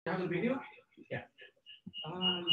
have the video? Yeah. Um,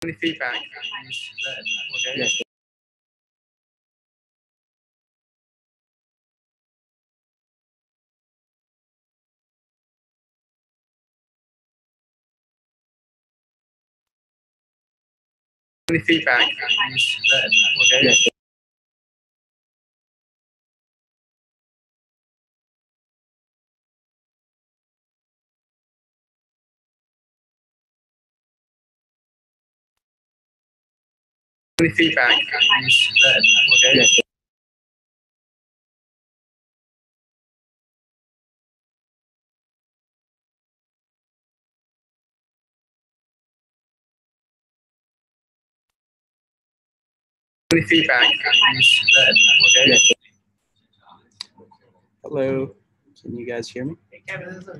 Any feedback? Okay. Yes. Any feedback? Okay. Yes. Any feedback? Okay. Yes. Any feedback? Okay. Yes. Hello. Can you guys hear me?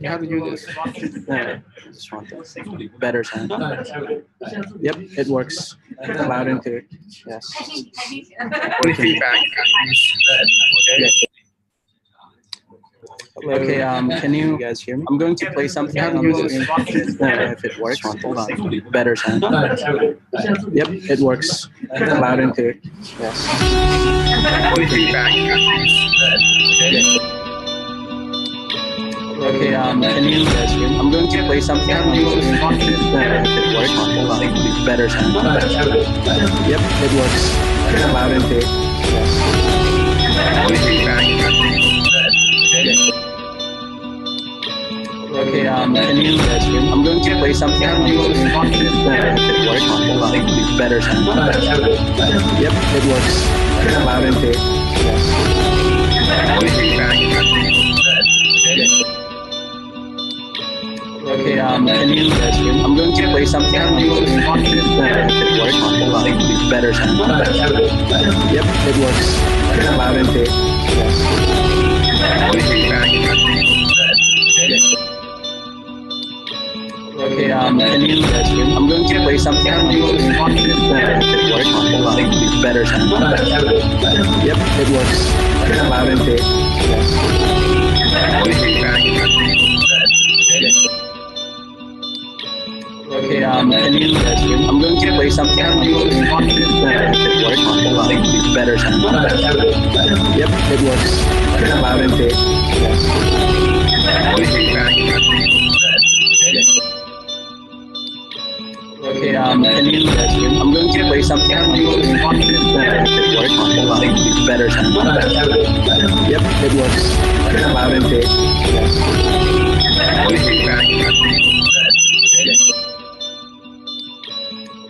How to do this? I just want that better sound. Yep, it works. Loud and clear. Yes. Any feedback? Okay. Yes. Hello. Okay, can you guys hear me? I'm going to play something How to on do the this? screen. If it works. Hold on. Better sound. Yep, it works. Loud and clear. Yes. Any feedback? Okay. Okay, can you guys hear me? I'm going to play something on the screen. If it works. Hold on. Better sound. Yep, it works. Loud and clear. Yes. Any feedback? Okay. Okay, can you guys hear me? I'm going to play something on the screen. If it works. Hold on. Better sound. Yep, it works. Loud and clear. Yes. Any feedback? Okay. Okay, can you guys hear me? I'm going to play something on the screen. If it works. Hold on. Better sound. Yep, it works. Loud and clear. Yes. Any feedback? Okay. Okay, can you guys hear me? I'm going to play something on the screen. If it works. Hold on. Better sound. Yep, it works. Loud and clear. Yes. Any feedback? Okay. Okay, can you guys hear me? I'm going to play something on the screen. If it works. Hold on. Better sound. Yep, it works. Loud and clear. Yes. Any feedback? Okay. Okay, can you guys hear me? I'm going to play something on the screen. If it works. Hold on. Better sound. Yep, it works. Loud and clear. Yes. Any feedback? Okay. Okay, can you guys hear me? I'm going to play something on the screen. If it works. Hold on. Better sound. Yep, it works. Loud and clear. Yes. Any feedback? Okay. Okay, can you guys hear me? I'm going to play something on the screen. If it works. Hold on. Better sound. Yep, it works. Loud and clear. Yes. Any feedback? Okay.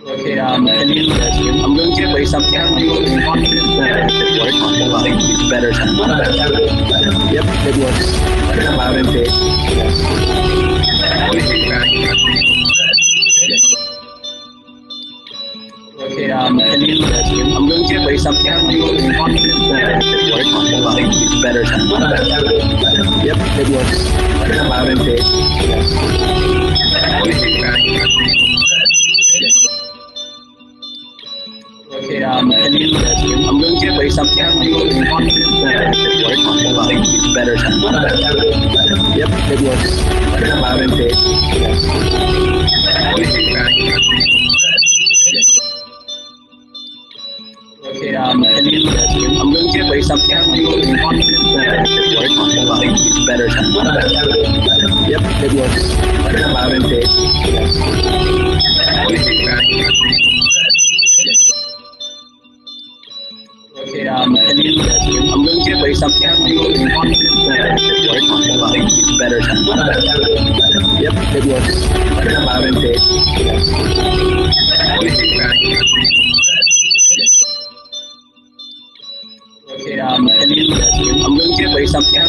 Okay, can you guys hear me? I'm going to play something on the screen. If it works. Hold on. Better sound. Yep, it works. Loud and clear. Yes. Any feedback? Okay, can you guys hear me? I'm going to play something on the screen. If it works. Hold on. Better sound. Yep, it works. Loud and clear. Yes. Any feedback? Okay, can you guys hear me? I'm going to play something on the screen. If it works. Hold on. Better sound. Yep, it works. Loud and clear. Yes. Any feedback? Okay, can you guys hear me? I'm going to play something on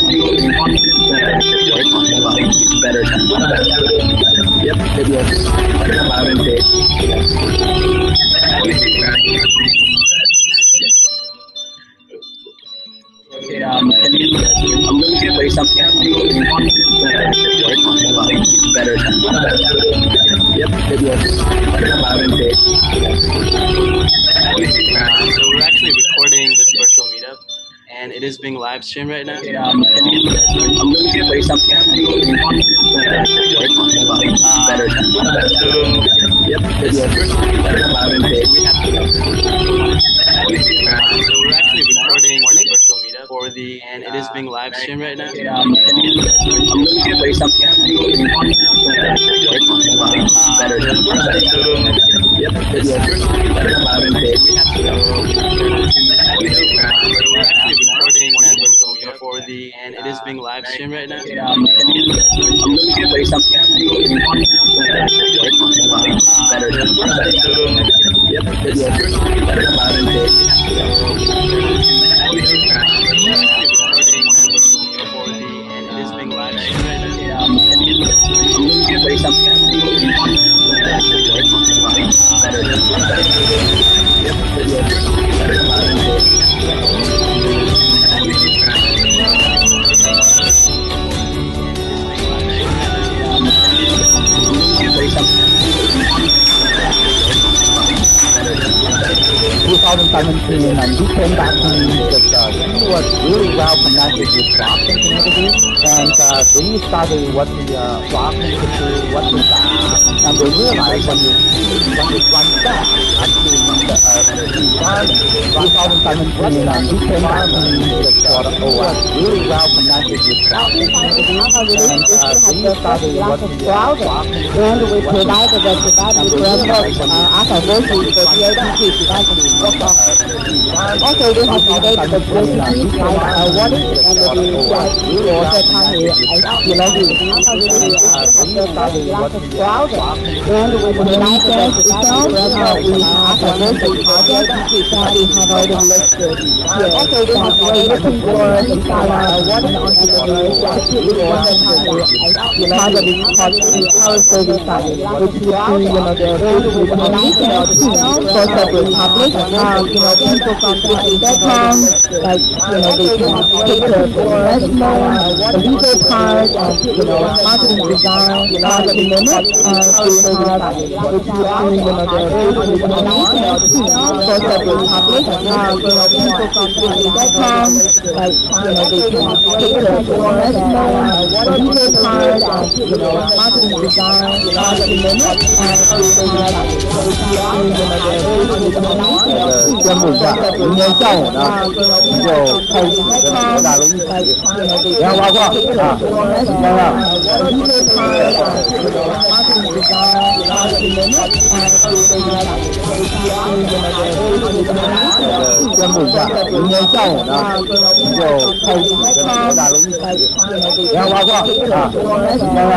the screen. If it works. Hold on. Better sound. Yep, it works. Loud and clear. Yes. Any feedback? Okay, can you guys hear me? I'm going to play something on the screen. If it works. Hold on. Better sound. Yep, it works. Loud and clear. Yes. Any feedback? So we're actually recording this virtual meetup, and it is being live streamed right now. I'm going to play something better. Yep, it was loud and big. So we're actually recording this virtual meetup for the, and it is being live streamed right now. I'm going to play something better. Yep, it was loud and big. So we're actually recording this virtual meetup for the, and it is being live streamed right now. I'm going to play something better. Yep, it was loud and big. And it is being live streamed right now. I'm going to play something better. Yep, it was loud and big. And we came back to that he was really well connected with blockchain community, and then we started what the blockchain could do, what the that, and we realized when you run that, actually the environment, 2017, and we came back to that he was really well connected with blockchain community, and then we started what the and we provided the development framework after working with the DATP development. Also, we have related the properties like wallet and the CIP or third-party belonging. Browser and we provide the itself. We after working project that we have already listed here. Also, we have looking for the wallet on the CIP or third-party our service side, which would be, the international itself for separate public, people from different backgrounds, like, they can take the investment, the legal part, and, marketing design, marketing limit, and we have, which would be, the international itself for separate public, people from different backgrounds, like, they can take the investment, the legal part, and, marketing design, marketing limit, and we have, which would be, the 宣布一下，明天上午呢，我们就开始跟各大楼一起联合挖矿啊！今天呢，宣布一下，明天上午呢，我们就开始跟各大楼一起联合挖矿啊！今天呢。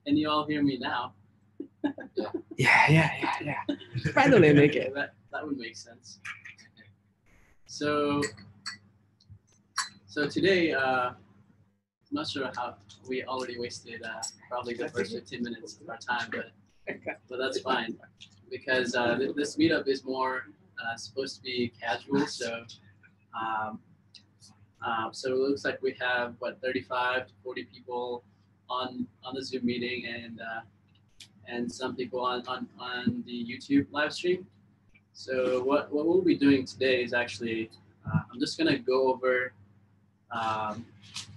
Can you all hear me now? Yeah. Finally make it. That would make sense. So today, I'm not sure how we already wasted probably the first 15 minutes of our time, but that's fine because this meetup is more supposed to be casual. Um, so it looks like we have what 35 to 40 people on the Zoom meeting and some people on the YouTube live stream. So what we'll be doing today is actually I'm just gonna go over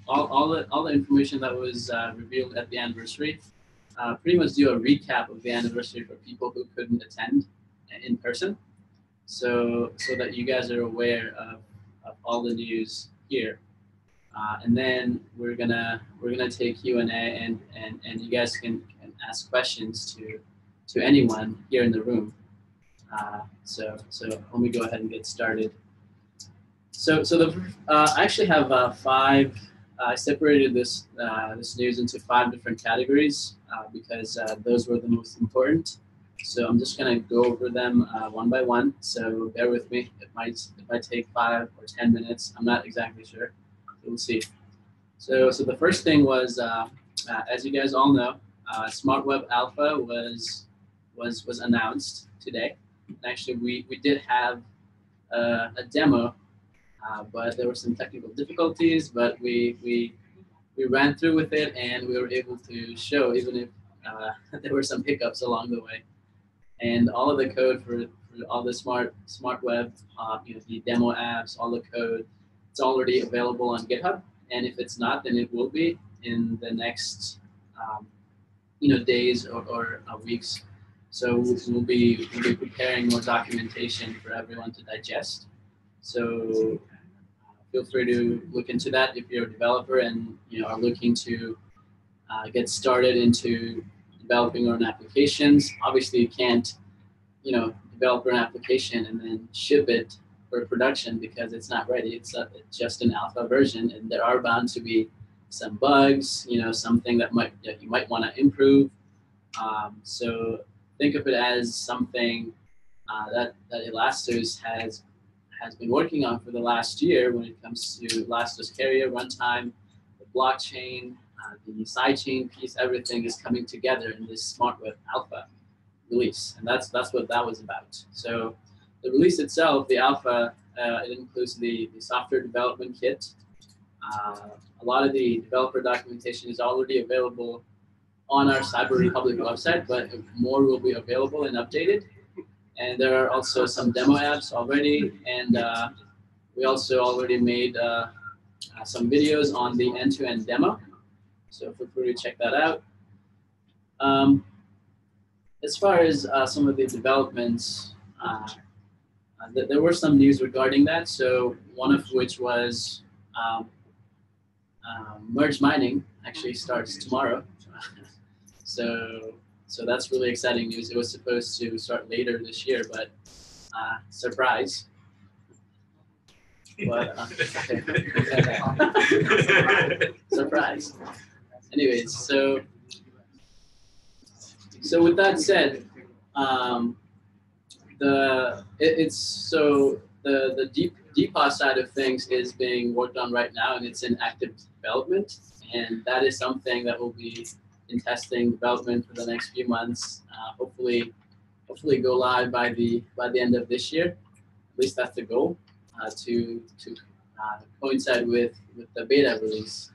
all the information that was revealed at the anniversary. Pretty much do a recap of the anniversary for people who couldn't attend in person, so that you guys are aware of all the news here. And then we're gonna take Q&A and you guys can ask questions to anyone here in the room. So let me go ahead and get started. So I actually have five. I separated this news into 5 different categories because those were the most important. So I'm just gonna go over them one by one. So bear with me. It might take 5 or 10 minutes. I'm not exactly sure. We'll see. So the first thing was, as you guys all know, Smart Web Alpha was announced today. And actually, we did have a demo, but there were some technical difficulties. But we ran through with it, and we were able to show, even if there were some hiccups along the way. And all of the code for all the smart web, the demo apps, all the code, it's already available on GitHub. And if it's not, then it will be in the next, days or weeks. So we'll be preparing more documentation for everyone to digest. So feel free to look into that if you're a developer and are looking to get started into developing your own applications. Obviously, you can't develop an application and then ship it for production because it's not ready. It's just an alpha version, and there are bound to be some bugs, something that you might want to improve. So think of it as something that Elastos has been working on for the last year when it comes to Elastos Carrier runtime, the blockchain, the sidechain piece. Everything is coming together in this Smart Web Alpha release, and that's what that was about. So the release itself, the alpha, it includes the software development kit. A lot of the developer documentation is already available on our Cyber Republic website, but more will be available and updated. And there are also some demo apps already, and we also already made some videos on the end-to-end demo. So feel free to check that out. As far as some of the developments, there were some news regarding that. So one of which was merge mining actually starts tomorrow. So that's really exciting news. It was supposed to start later this year, but surprise. But, surprise. Anyways, so with that said, the DPoS side of things is being worked on right now, and it's in active development, and that is something that will be in testing development for the next few months. Hopefully go live by the end of this year. At least that's the goal, to coincide with the beta release.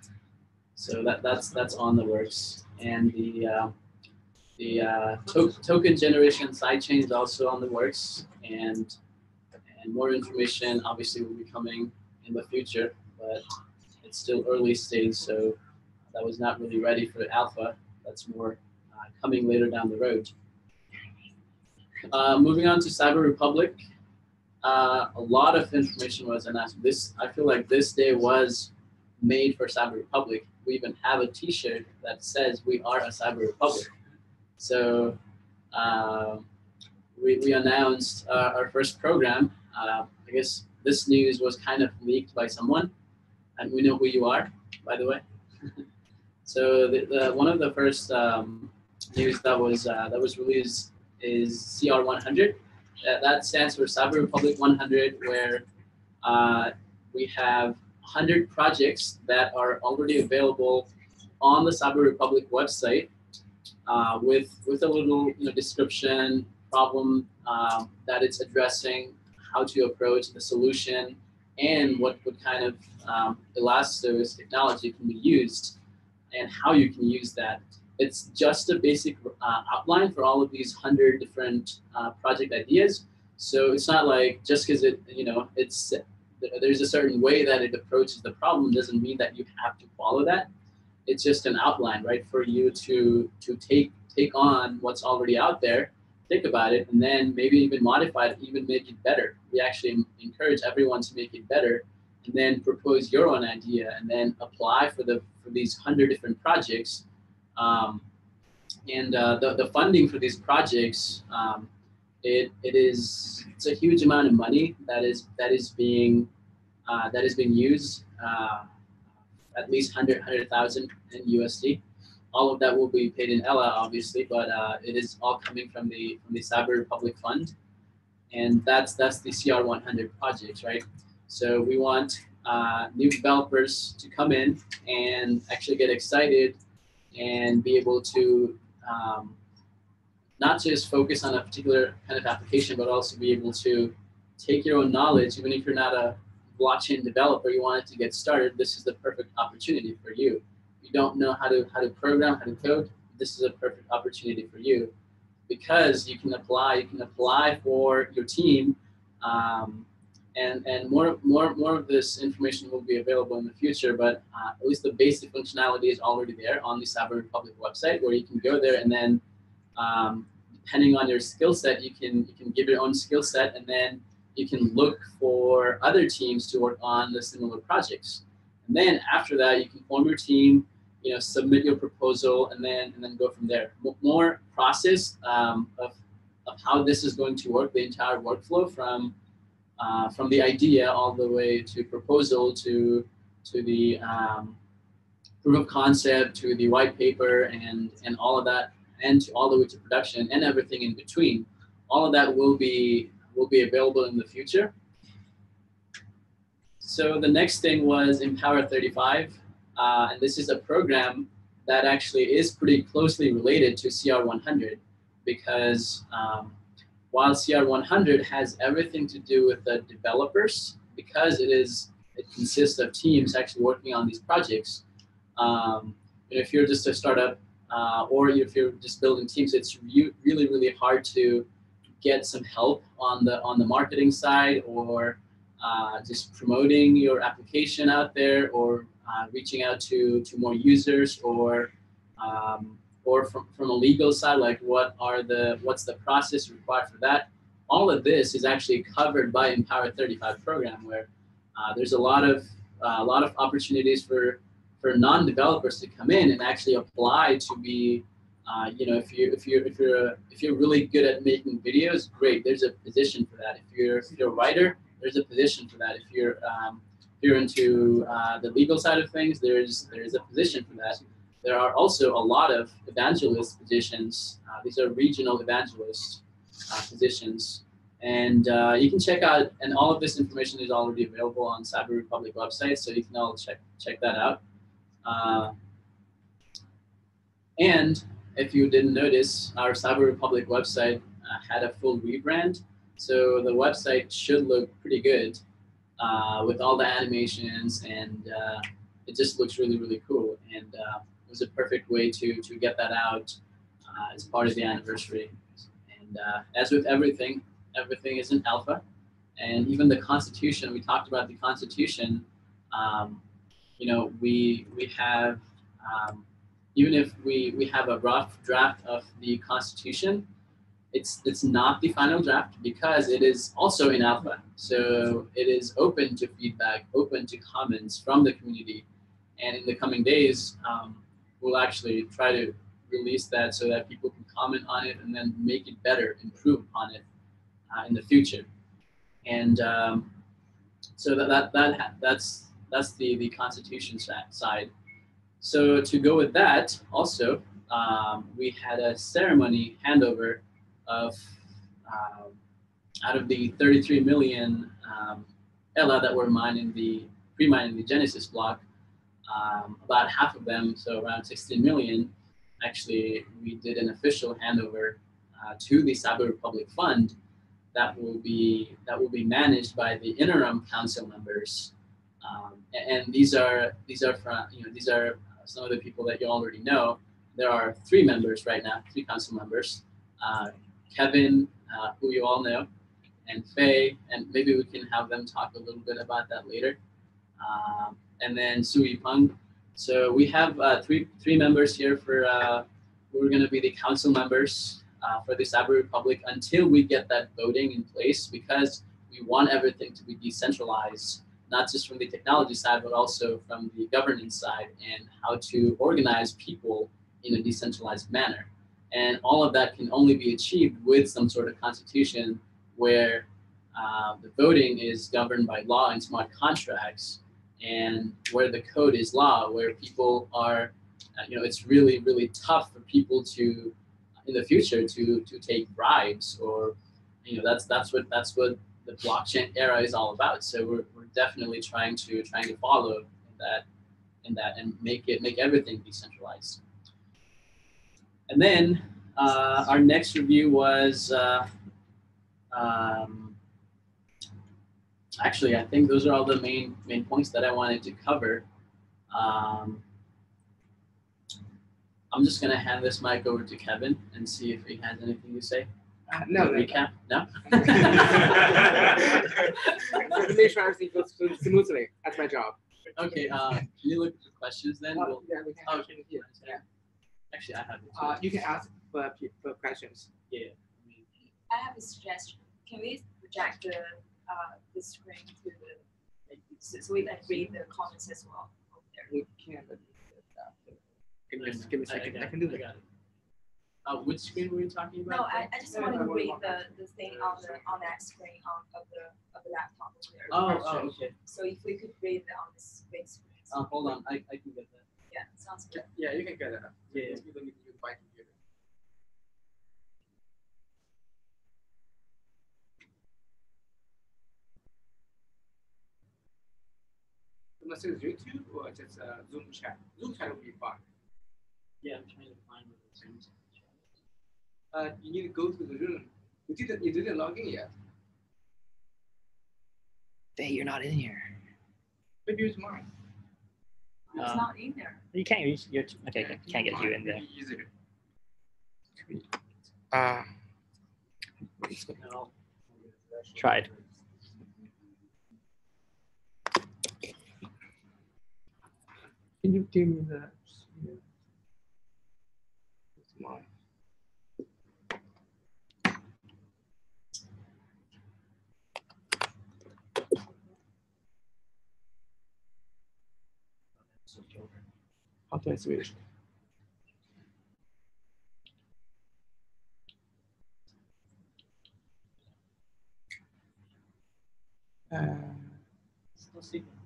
So that's on the works, and the token generation sidechain is also on the works, and more information obviously will be coming in the future, but it's still early stage, so that was not really ready for alpha. That's more coming later down the road. Moving on to Cyber Republic, a lot of information was announced. I feel like this day was made for Cyber Republic. We even have a T-shirt that says we are a Cyber Republic. So we announced our first program. I guess this news was kind of leaked by someone, and we know who you are, by the way. So one of the first news that was released is CR 100. That stands for Cyber Republic 100, where We have 100 projects that are already available on the Cyber Republic website with a little description, problem that it's addressing, how to approach the solution, and what kind of Elastos technology can be used and how you can use that. It's just a basic outline for all of these 100 different project ideas. So it's not like just because there's a certain way that it approaches the problem doesn't mean that you have to follow that. It's just an outline, right, for you to take on what's already out there, think about it, and then maybe even modify it, even make it better. We actually encourage everyone to make it better, and then propose your own idea, and then apply for these 100 different projects. The funding for these projects, it's a huge amount of money that is being used. At least 100,000 in USD. All of that will be paid in ELA, obviously, but it is all coming from the Cyber Republic Fund, and that's the CR100 projects, right? So we want new developers to come in and actually get excited and be able to not just focus on a particular kind of application, but also be able to take your own knowledge, even if you're not a blockchain developer, you wanted to get started, this is the perfect opportunity for you. You don't know how to program, how to code, this is a perfect opportunity for you, because you can apply for your team, and more of this information will be available in the future, but at least the basic functionality is already there on the Cyber Republic website, where you can go there and then depending on your skill set, you can give your own skill set, and then you can look for other teams to work on the similar projects. And then after that, you can form your team, submit your proposal, and then go from there. More process of how this is going to work, the entire workflow from the idea all the way to proposal to the proof of concept to the white paper and all of that, and all the way to production and everything in between. All of that will be available in the future. So the next thing was Empower 35, and this is a program that actually is pretty closely related to CR100, because while CR100 has everything to do with the developers, because it consists of teams actually working on these projects. If you're just a startup or if you're just building teams, it's really hard to get some help on the marketing side, or just promoting your application out there, or reaching out to more users, or from a legal side, like what's the process required for that. All of this is actually covered by Empower 35 program, where there's a lot of opportunities for non-developers to come in and actually apply to be, if you're really good at making videos, great. There's a position for that. If you're a writer, there's a position for that. If you're into the legal side of things, there's a position for that. There are also a lot of evangelist positions. These are regional evangelist positions. And you can check out, and all of this information is already available on Cyber Republic website, so you can all check that out. And if you didn't notice, our Cyber Republic website had a full rebrand. So the website should look pretty good with all the animations, and it just looks really cool. And it was a perfect way to get that out as part of the anniversary. And as with everything is in alpha. And even the Constitution, we talked about the Constitution. We have, even if we have a rough draft of the Constitution, it's not the final draft, because it is also in alpha. So it is open to feedback, open to comments from the community. And in the coming days, we'll actually try to release that so that people can comment on it and then make it better, improve upon it in the future. And so that's the Constitution side. So to go with that, also, we had a ceremony handover of out of the 33 million Ella that were pre-mined in the Genesis block. About half of them, so around 16 million, actually we did an official handover to the Cyber Republic Fund that will be managed by the interim council members, and these are from these are some of the people that you already know. There are 3 members right now, 3 council members, Kevin, who you all know, and Faye, and maybe we can have them talk a little bit about that later. And then Sui Peng. So we have three members here for who are going to be the council members for the Cyber Republic until we get that voting in place, because we want everything to be decentralized, not just from the technology side, but also from the governance side, and how to organize people in a decentralized manner. And all of that can only be achieved with some sort of constitution where the voting is governed by law and smart contracts, and where the code is law, where people are, it's really, really tough for people to, in the future, to take bribes, or, that's what the blockchain era is all about. So we're definitely trying to follow in that and make everything decentralized. And then our next review was. Actually, I think those are all the main points that I wanted to cover. I'm just going to hand this mic over to Kevin and see if he has anything to say. No. Recap? No? To make sure everything goes smoothly. That's my job. Okay, can you look at the questions then? Yeah, we can. Okay. Yeah. Actually, I have it too. You can ask for questions. Yeah. I have a suggestion. Can we project the screen to the so we can read the comments as well over there? We can. Give me a second. I can do that. Which screen were you talking about? No, I just want to read the thing on that screen of the laptop over there. Oh, okay. So if we could read it on this big screen. Hold on, I can get that. Yeah, sounds good. Yeah, you can get it. Yeah. You don't need to use my computer. You must use YouTube or just Zoom chat. Zoom chat will be fine. Yeah, I'm trying to find what the Zoom chat. You need to go to the room. You didn't log in yet. Hey, you're not in here. Maybe use mine. It's not in there. You can't use your. Okay, can't get you in there. Easier. No. Tried. Can you give me the mine? How do I switch?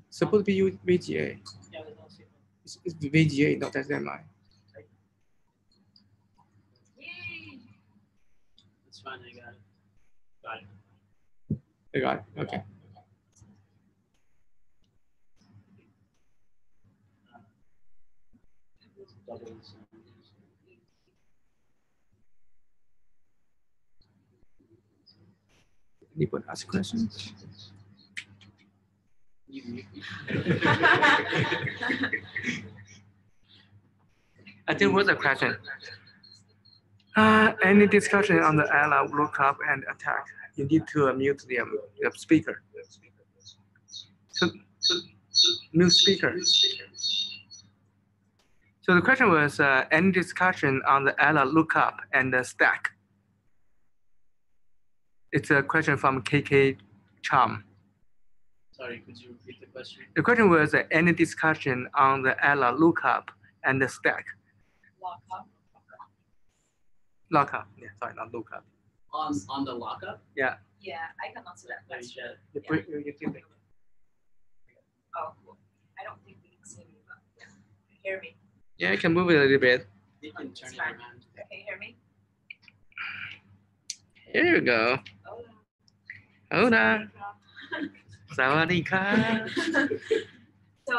Supposed to be VGA. Yeah, there's no secret. It's VGA, not SMI. Yay! It's fine, I got it. Got it. I got it. Okay. Doubles. Anybody ask questions? I think what's the question? Any discussion on the Ella lookup and attack? You need to mute the speaker. So mute speaker. So the question was any discussion on the Ella lookup and the stack? It's a question from KK Cham. Sorry, could you repeat the question? The question was any discussion on the Ella lookup and the stack? Lockup. Lockup. Yeah, sorry, not lookup. On the lockup? Yeah. Yeah, I can answer that There you question. go. Oh, cool. I don't think we can see me, but yeah. Hear me. Yeah, you can move it a little bit. You can turn it Fine. around. Okay, hear me? Here you go. Oh, Hold on. สวัสดีครับ So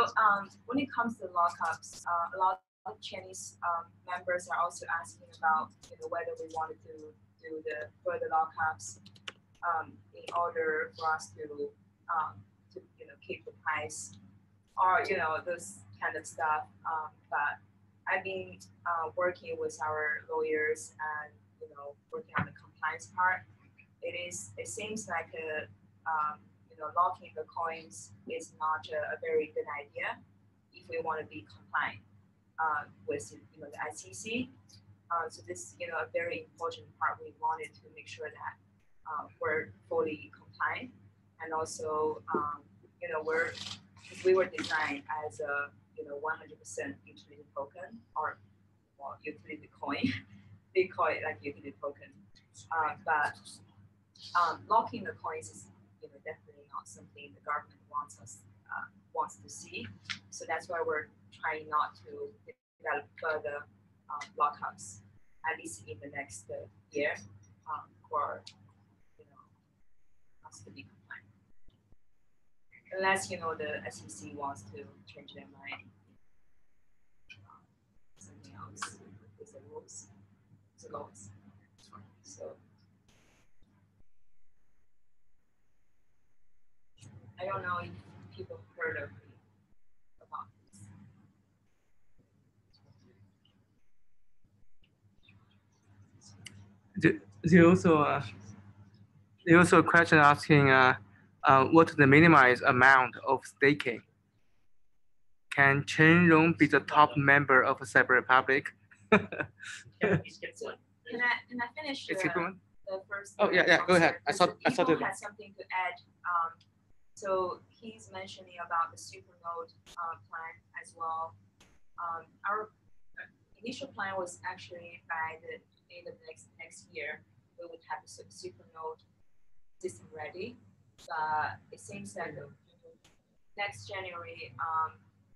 when it comes to lockups, a lot of Chinese members are also asking about whether we wanted to do the further lockups in order for us to keep the price or those kind of stuff. But I've been working with our lawyers and working on the compliance part. It seems like locking the coins is not a very good idea if we want to be compliant with the ICC. So this a very important part. We wanted to make sure that we're fully compliant, and also we were designed as a 100% utility token or utility coin. They call it like utility token, but locking the coins is definitely not something the government wants to see. So that's why we're trying not to develop further lockups, at least in the next year, for us to be compliant. Unless the SEC wants to change their mind, something else with the rules, the laws. So I don't know if people heard of me about this. There also a question asking what the minimized amount of staking? Can Chenrong be the top member of a Cyber Republic? Can I finish the first? Oh yeah, go ahead. I thought had something to add. So he's mentioning about the supernode plan as well. Our initial plan was actually by the end of next year we would have the supernode system ready. But it seems that next January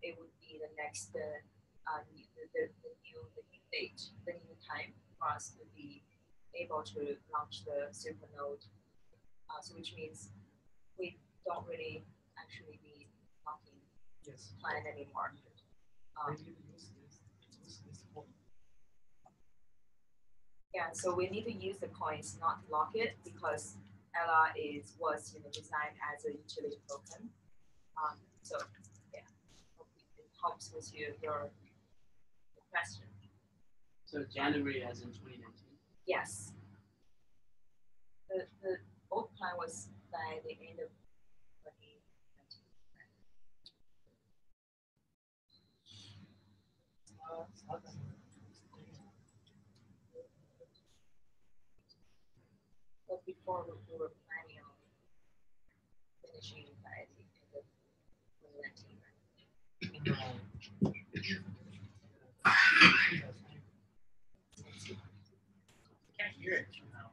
it would be the next the new date, the new time for us to be able to launch the supernode. So which means we don't really actually need locking plan anymore. Yeah, so we need to use the coins, not to lock it, because Ella was designed as a utility token. So yeah, hope it helps with your question. So January as in 2019? Yes. The old plan was by the end of 2019. But before we were planning on finishing by the end of 2019. Can't hear it now.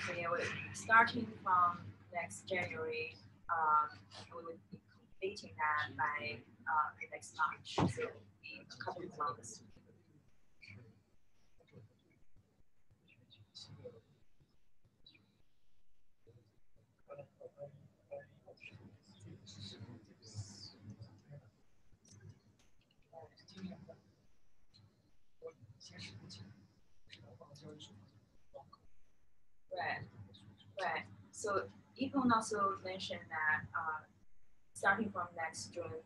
So yeah, starting from next January, we would be completing that by the next March. So it will be a couple of months. Right. So Yvonne also mentioned that starting from next June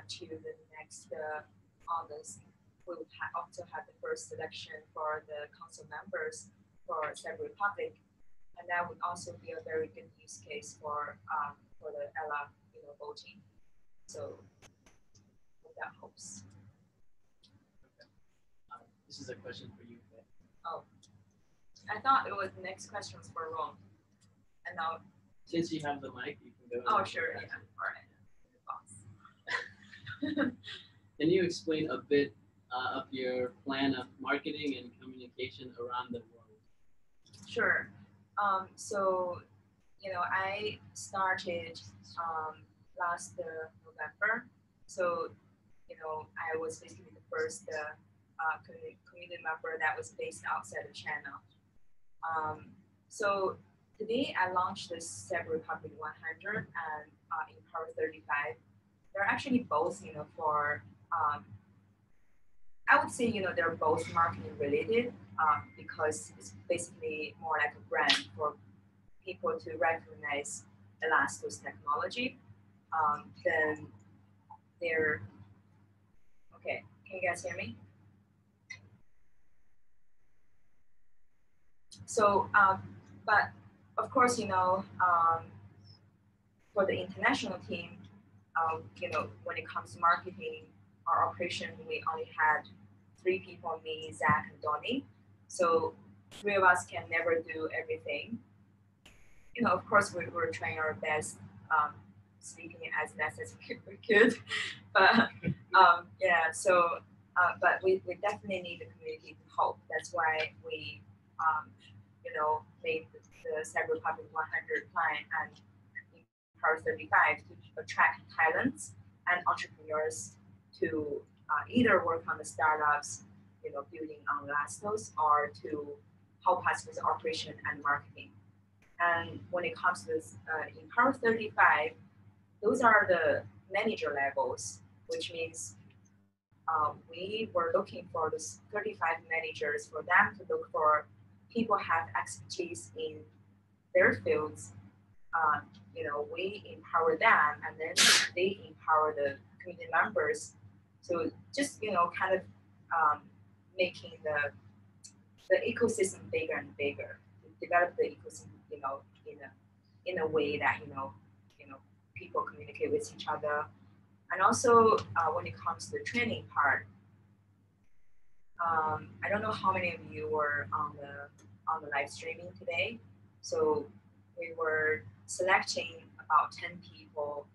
to the next August, we would also have the first selection for the council members for Cyber Republic, and that would also be a very good use case for the Ella voting. So that helps. This is a question for you. Oh, I thought it was the next questions were wrong. And now, since you have the mic, you can go. Oh, sure. Yeah. All right. Can you explain a bit of your plan of marketing and communication around the world? Sure. So, I started last November. So, I was basically the first community member that was based outside the channel. So today I launched this Cyber Republic 100 and Empower 35. They're actually both, for I would say, they're both marketing related because it's basically more like a brand for people to recognize Elastos technology. Then they're, okay, can you guys hear me? So, but of course, for the international team, when it comes to marketing or operation, we only had 3 people, me, Zach, and Donnie. So 3 of us can never do everything. Of course, we're trying our best, sleeping as less as we could. But yeah, so, but we definitely need the community to help. That's why we, made the Cyber Republic 100 plan and Empower 35 to attract talents and entrepreneurs to either work on the startups, building on Elastos, or to help us with operation and marketing. And when it comes to this Empower 35, those are the manager levels, which means we were looking for those 35 managers for them to look for people have expertise in their fields. We empower them, and then they empower the community members. So just kind of making the ecosystem bigger and bigger, to develop the ecosystem, in a way that people communicate with each other, and also when it comes to the training part. I don't know how many of you were on the live streaming today. So we were selecting about 10 people,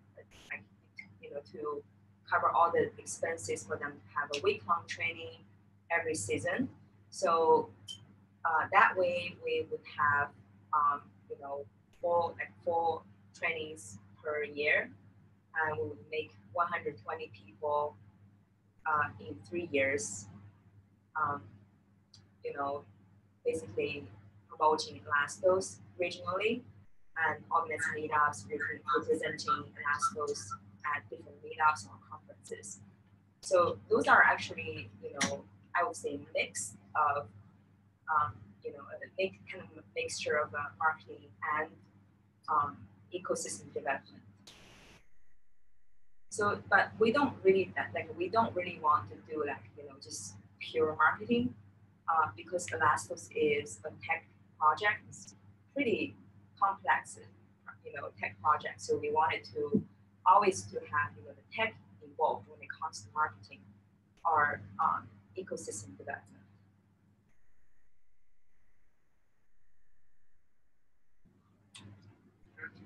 to cover all the expenses for them to have a week-long training every season. So that way we would have, 4 trainings per year, and we would make 120 people in 3 years. Basically promoting Elastos regionally and organizing meetups, representing Elastos at different meetups or conferences. So those are actually, I would say mix of, kind of a mixture of marketing and ecosystem development. So, but we don't really want to do just pure marketing. Because Elastos is a tech project, it's pretty complex, tech project. So we wanted to always to have the tech involved when it comes to marketing or ecosystem development.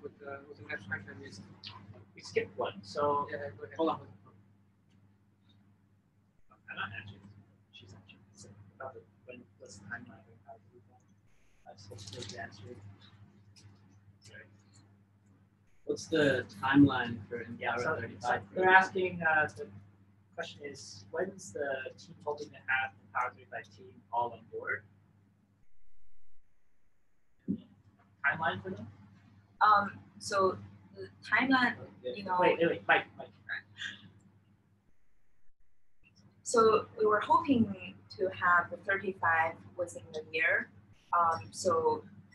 With the next question is, we skipped one. So yeah, hold on. I'm not actually. She's actually about what's the timeline of how to do that. I'm supposed to answer it. Sorry. What's the timeline for Empower 35? So they're asking, the question is, when's the team hoping to have the Empower 35 team all on board? Timeline for them? So the timeline, Wait, Mike. So we were hoping to have the 35 within the year.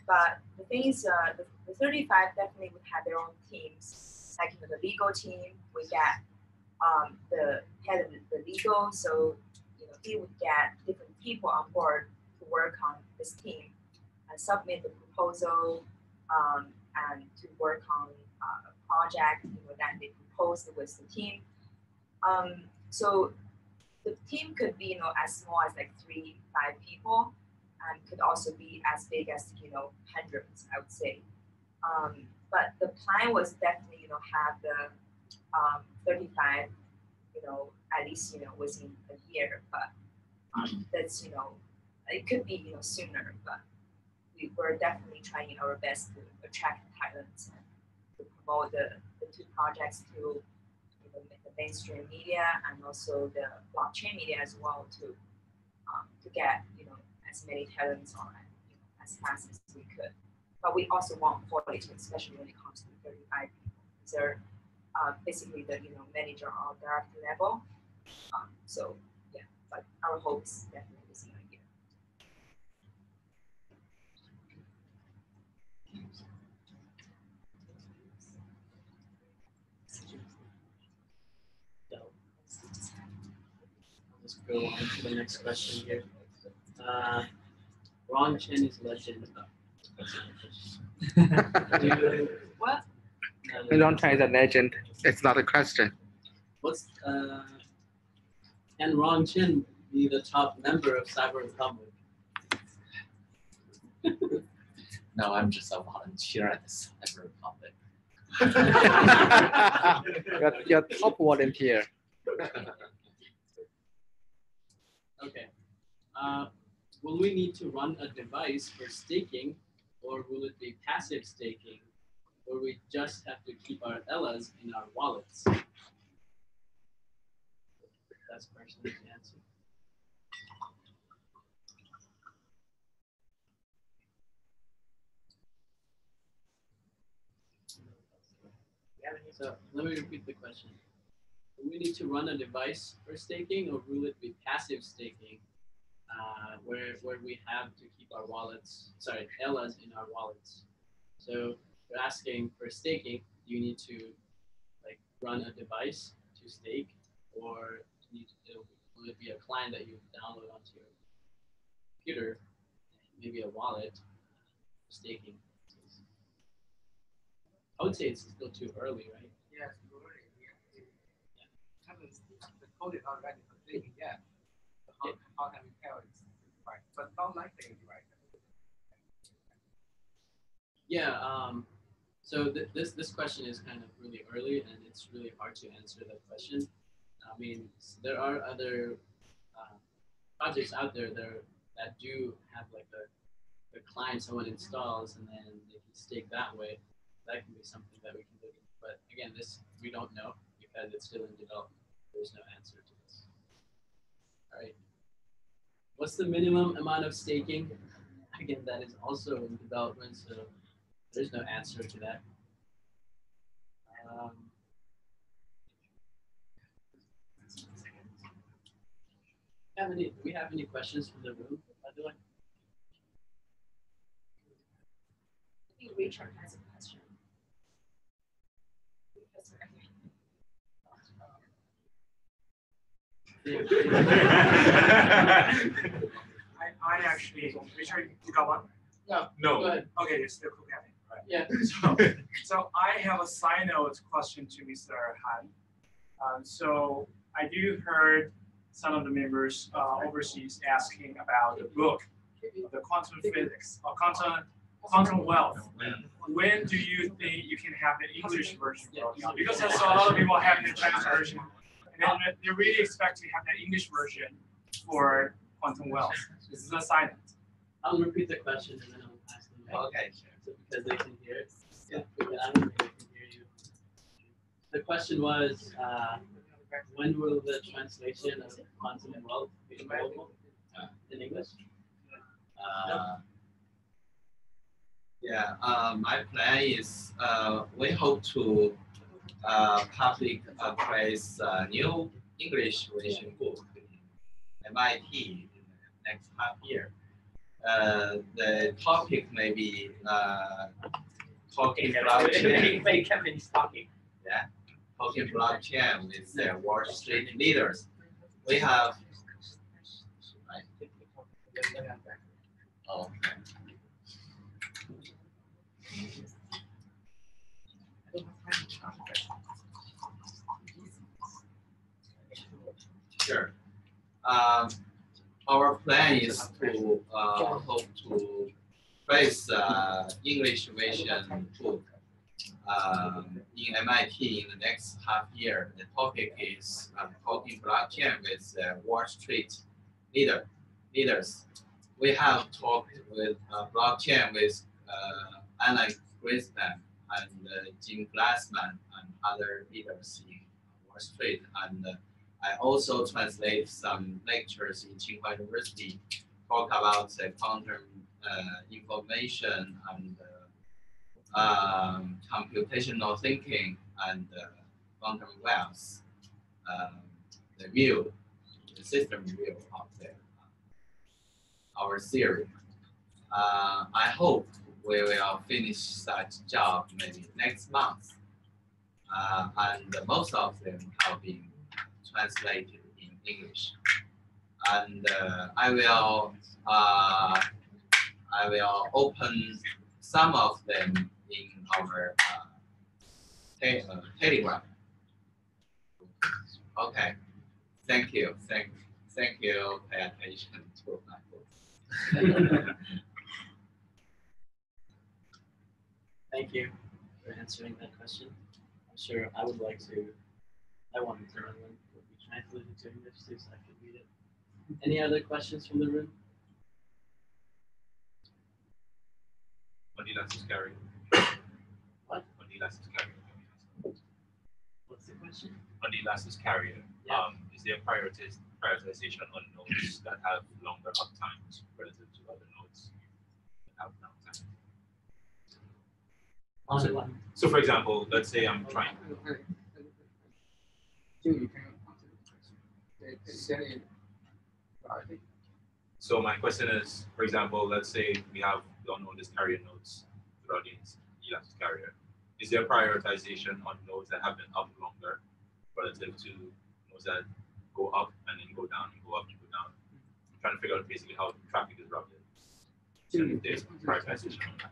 But the thing is, the 35 definitely would have their own teams. Like the legal team, we get the head of the legal, so he would get different people on board to work on this team and submit the proposal and to work on a project that they proposed with the team. So the team could be as small as like 3-5 people, and could also be as big as hundreds, I would say. But the plan was definitely have the 35 at least within a year, but that's it could be sooner, but we were definitely trying our best to attract talents and to promote the 2 projects to the mainstream media and also the blockchain media as well to to get as many talents on as fast as we could. But we also want quality, especially when it comes to 35 people. These are basically the manager or director level. So yeah, but our hope is definitely this year. Let's go on to the next question here. Ron Chen is legend. What? Ron Chen is a legend. It's not a question. Can Ron Chen be the top member of Cyber Republic? No, I'm just a volunteer at the Cyber Republic. You're top volunteer. Okay. Will we need to run a device for staking, or will it be passive staking, or we just have to keep our Elas in our wallets? That's question to answer. So let me repeat the question. Do we need to run a device for staking, or will it be passive staking, where we have to keep our wallets, Elas in our wallets? So we're asking for staking, do you need to run a device to stake, or will it be a client that you download onto your computer, maybe a wallet for staking? I would say it's still too early, right? Yeah, it's too early. The code is not ready for staking yet. How can we tell it's right? But not likely it's right. Yeah. So this question is kind of really early, and it's really hard to answer that question. I mean, there are other projects out there that do have a client someone installs, and then they can stake that way. That can be something that we can look at. But again, this we don't know because it's still in development. There's no answer to this. All right. What's the minimum amount of staking? Again, that is also in development, so there's no answer to that. Do we have any questions from the room, by the way? I think Richard has a question. I actually, Richard, you got one? No. No. Go ahead. Okay, you're still cooking at it, right? Yeah. So I have a side note question to Mr. Han. So I do heard some of the members overseas asking about the book, the quantum physics, or quantum wealth. When do you think you can have the English version? Because I saw a lot of people having the Chinese version, and they really expect to have the English version for quantum wealth. This is a side note. I'll repeat the question and then I'll ask them. Okay, so because they can hear it. Yeah, I don't know if they can hear you. The question was, when will the translation of quantum wealth be available in English? My plan is we hope to public place new English version book in MIT in the next half year. The topic may be talking blockchain. Yeah, talking blockchain with the Wall Street leaders. We have. Oh. Sure. Our plan is to hope to place English version book in MIT in the next half year. The topic is talking blockchain with Wall Street leaders. We have talked with blockchain with Alan Greenspan and Jim Glassman and other leaders in Wall Street, and I also translate some lectures in Tsinghua University, talk about the quantum information and computational thinking and quantum wealth, the view, the system view of our theory. I hope we will finish such job maybe next month, and most of them have been translated in English. And I will open some of them in our Telegram. Okay, thank you, thank you. Pay attention to my book. Thank you for answering that question. I'm sure I would like to. I wanted to learn when it would be translated to English too, so I could read it. Any other questions from the room? On the Elastos carrier. What? On the Elastos carrier. What's the question? On the Elastos carrier, Yeah. Is there prioritization on nodes that have longer uptimes relative to other nodes that have downtime? So for example, let's say I'm trying. So my question is, for example, let's say we have long nodes carrier nodes throughout the Elastos carrier. Is there prioritization on nodes that have been up longer relative to nodes that go up and then go down and go up and go down? I'm trying to figure out basically how traffic is routed. And there's prioritization on that.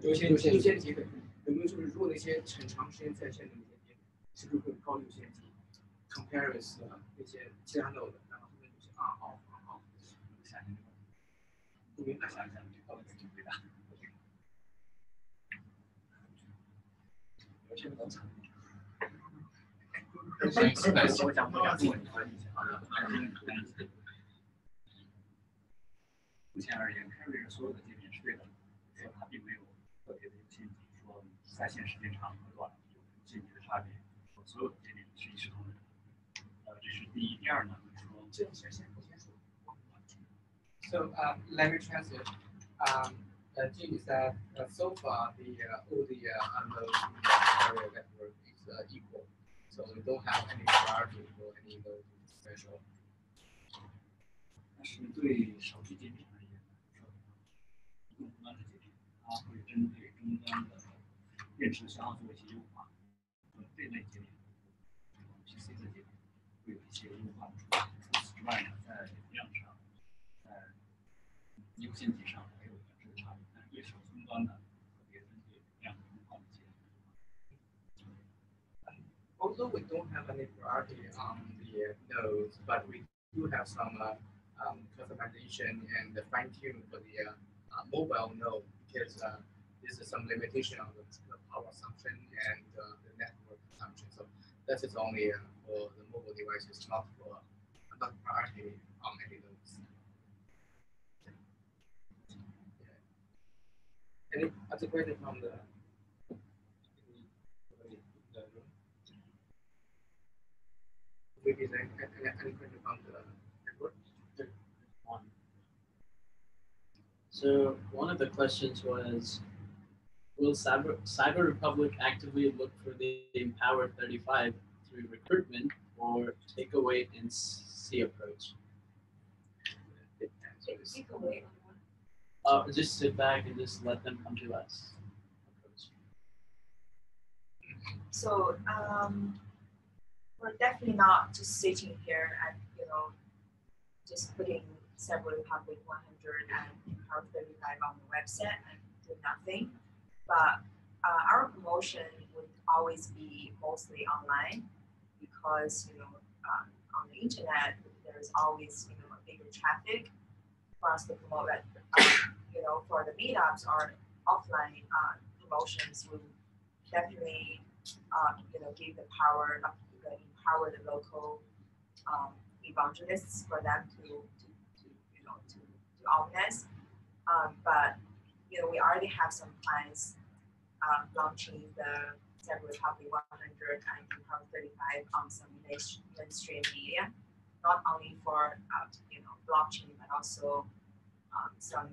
优先级的，有没有就是如果那些很长时间在线的那些点，是不是会高优先级 ？compare with 那些其他 node， 然后那些2号、2号，不明白想一下，到底怎么回答？有些农场。我讲不了中文，目前而言 ，carrier 所有的界面是对的，说它并没有特别的优先级，说在线时间长和短有优先级的差别，所有的界面是一视同仁。这是第一。第二呢，就是说这种先说。So let me translate. Jim is that so far all the unknown carrier network is equal. So we don't have any priority for any node special. 但是对手机界面而言，终端的界面，它会针对终端的电池消耗做一些优化，和这类界面，PC 的界面会有一些优化。除此之外呢，在量上，在优先级上还有本质的差别，但是对手终端呢，特别针对量优化的界面。Although we don't have any priority on the nodes, but we do have some customization and fine tuning for the mobile node because there's some limitation on the power consumption and the network consumption. So that is only for the mobile devices, not priority on any nodes. Any other question from the maybe any question from the network? So one of the questions was, will Cyber Republic actively look for the Empowered 35 through recruitment or take away and see approach? Take away. Just sit back and just let them come to us. So we're definitely not just sitting here and just putting Cyber Republic 100 and Empowered 35 on the website and do nothing. But our promotion would always be mostly online because on the internet there's always a bigger traffic for us to promote that. For the meetups or offline promotions, we definitely give the power, empower the local evangelists for them to organize. But we already have some plans launching the Czech Republic 100 and Imperial 35 on some mainstream media, not only for blockchain, but also some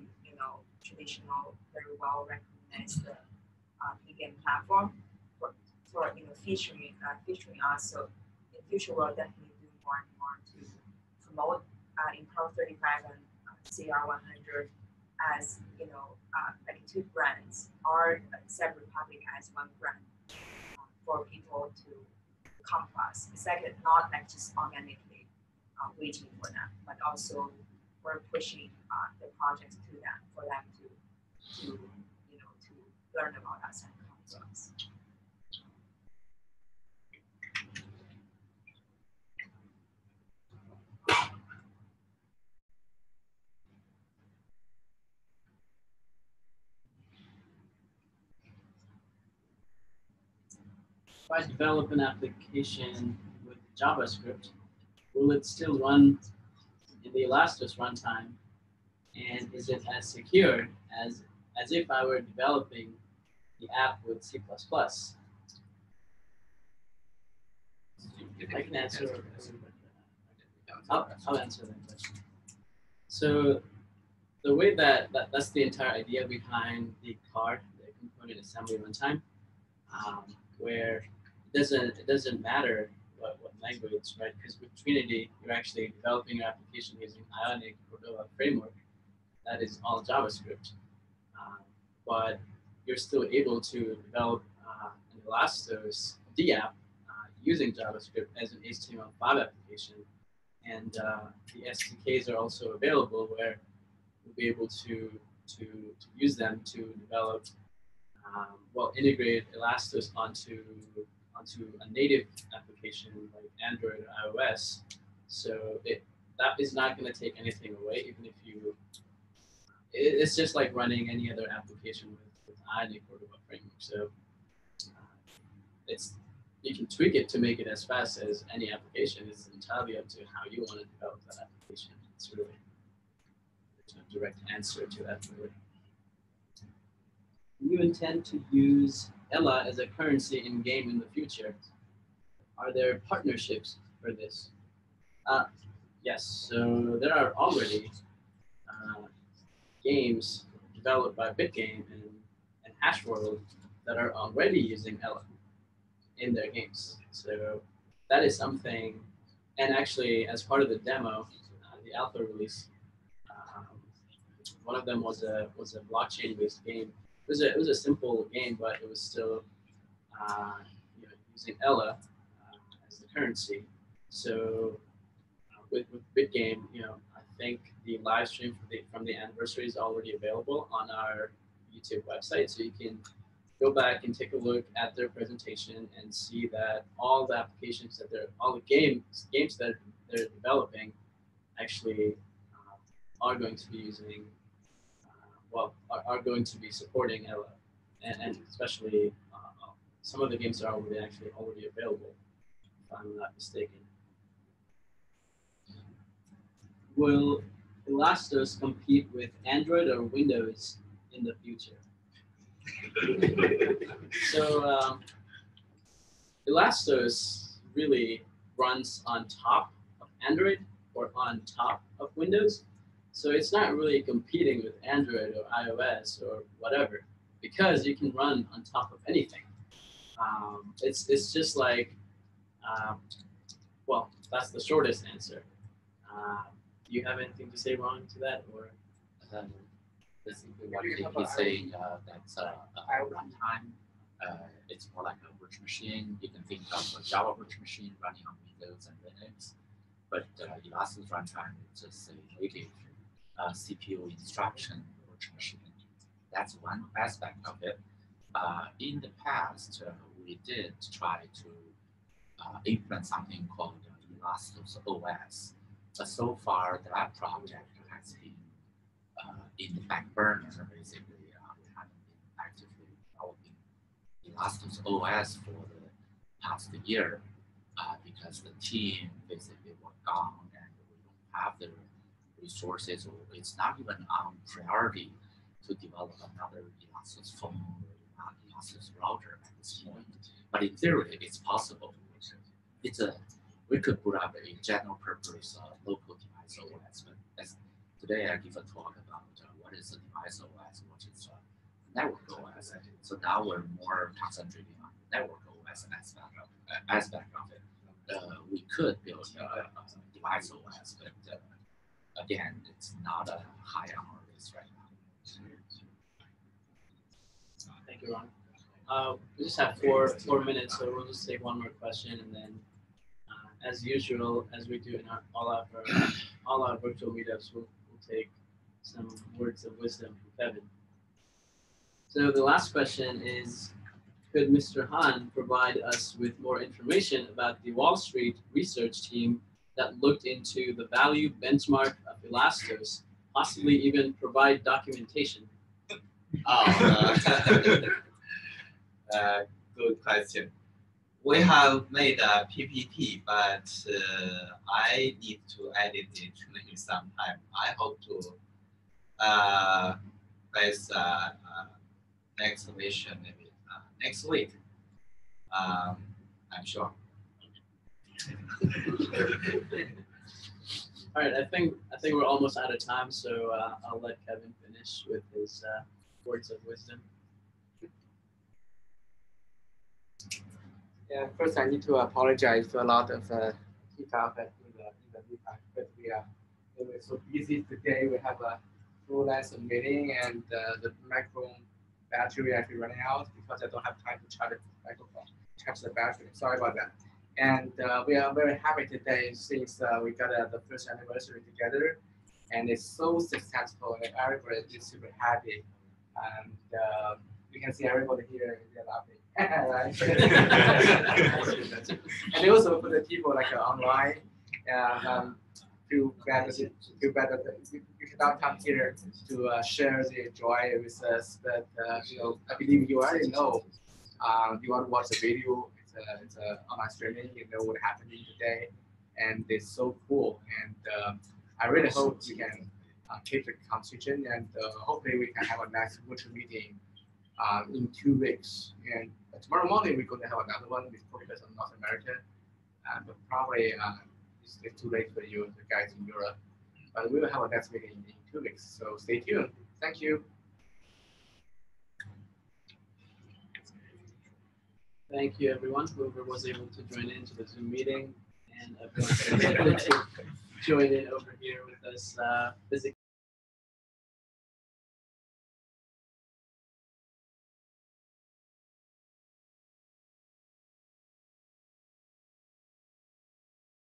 traditional, very well recognized e-game platform for featuring us. So in future, we'll definitely do more and more to promote Imperial 35 and CR 100 as like two brands, or Czech Republic as one brand for people to come to us. Second, not like just organically waiting for them, but also we're pushing the projects to them for them to learn about us and come to us. If I develop an application with JavaScript, will it still run in the Elastos runtime? And is it as secure as if I were developing the app with C++? I can answer. I'll answer that question. So the way that's the entire idea behind the card, the component assembly runtime, where it doesn't matter what language, right? Because with Trinity, you're actually developing your application using Ionic Cordova framework. That is all JavaScript, but you're still able to develop an Elastos DApp using JavaScript as an HTML5 application, and the SDKs are also available where you'll be able to use them to develop, integrate Elastos onto a native application like Android or iOS. So that is not going to take anything away, even if you. It's just like running any other application with Ionic or Cordova framework. So you can tweak it to make it as fast as any application. It's entirely up to how you want to develop that application. It's really a direct answer to that. Really. Do you intend to use Ella as a currency in game in the future? Are there partnerships for this? Yes. So there are already games developed by BitGame and Hashworld that are already using Ella in their games. So that is something, and actually as part of the demo, the alpha release, one of them was a blockchain-based game. It was a simple game, but it was still using Ella as the currency. So with BitGame, I think the live stream from the anniversary is already available on our YouTube website, so you can go back and take a look at their presentation and see that all the applications all the games that they're developing actually are going to be using, are going to be supporting Ella, and especially some of the games are already available, if I'm not mistaken. Will Elastos compete with Android or Windows in the future? So Elastos really runs on top of Android or on top of Windows. So it's not really competing with Android or iOS or whatever, because you can run on top of anything. It's just like, that's the shortest answer. Do you have anything to say, Ron, to that, or? Basically, what he's saying that's runtime. It's more like a virtual machine. You can think of a Java virtual machine running on Windows and Linux, but Elastos Runtime is just a native CPU instruction virtual machine. That's one aspect of it. In the past, we did try to implement something called Elastos OS, but so far that project has been in the back burner. Basically, we haven't been actively developing Elastos OS for the past year. because the team basically were gone and we don't have the resources, or it's not even on priority to develop another Elastos phone or Elastos router at this point. But in theory, it's possible. We could put up a general purpose local device OS, but today I give a talk about what is a device OS, what is a network OS. So now we're more concentrating on the network OS aspect of it. We could build a device OS, but again, it's not a high on our list right now. Thank you, Ron. We just have four minutes, so we'll just take one more question, and then, as usual, as we do in all our virtual meetups, we'll take some words of wisdom from Kevin. So the last question is, could Mr. Han provide us with more information about the Wall Street research team that looked into the value benchmark of Elastos, possibly even provide documentation? Good question. We have made a PPT, but I need to edit it in some time. I hope to place next mission maybe next week. I'm sure. All right, I think we're almost out of time, so I'll let Kevin finish with his words of wisdom. Yeah, first I need to apologize for a lot of hiccup in the meantime, but we were so busy today. We have a full lesson meeting, and the microphone battery actually running out because I don't have time to charge the microphone, charge the battery. Sorry about that. And we are very happy today since we got the first anniversary together, and it's so successful, and everybody is super happy, and we can see everybody here, they're laughing. Right? And also for the people like online, feel better that you cannot come here to share the joy with us. But I believe you already know. You want to watch the video. It's online streaming. You know what happened today, and it's so cool. And I really hope we can keep the conversation, and hopefully we can have a next virtual meeting in 2 weeks. And tomorrow morning we're going to have another one with focus on North America, but probably it's too late for you, the guys in Europe. But we will have a next meeting in 2 weeks. So stay tuned. Thank you. Thank you, everyone. Whoever was able to join into the Zoom meeting, and everyone who was able to join in over here with us physically.